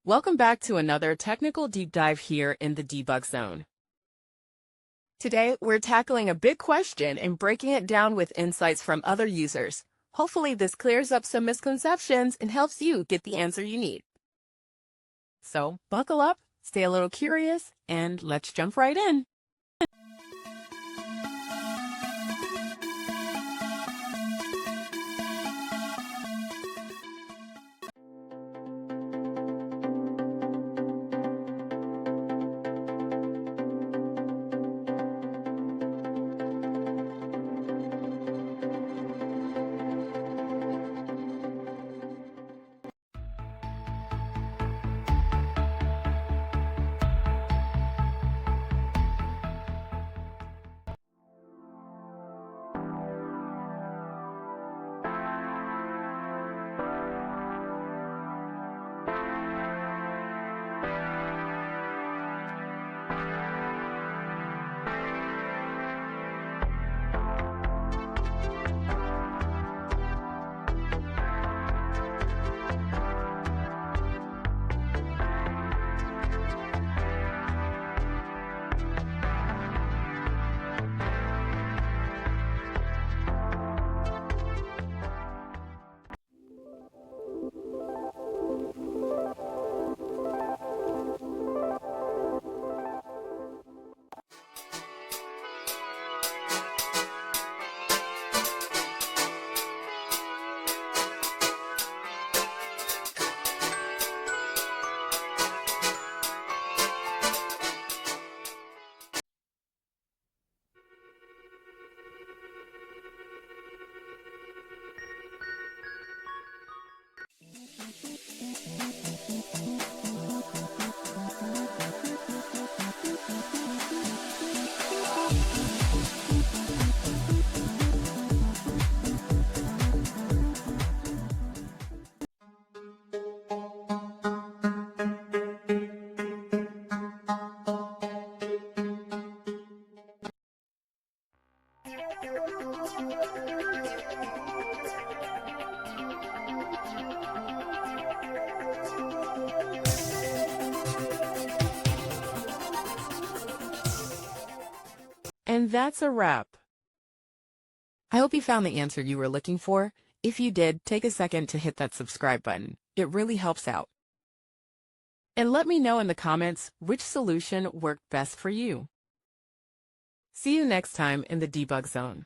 Welcome back to another technical deep dive here in the debug zone. Today, we're tackling a big question and breaking it down with insights from other users. Hopefully, this clears up some misconceptions and helps you get the answer you need. So, buckle up, stay a little curious, and let's jump right in. And that's a wrap. I hope you found the answer you were looking for. If you did, take a second to hit that subscribe button. It really helps out. And let me know in the comments which solution worked best for you. See you next time in the debug zone.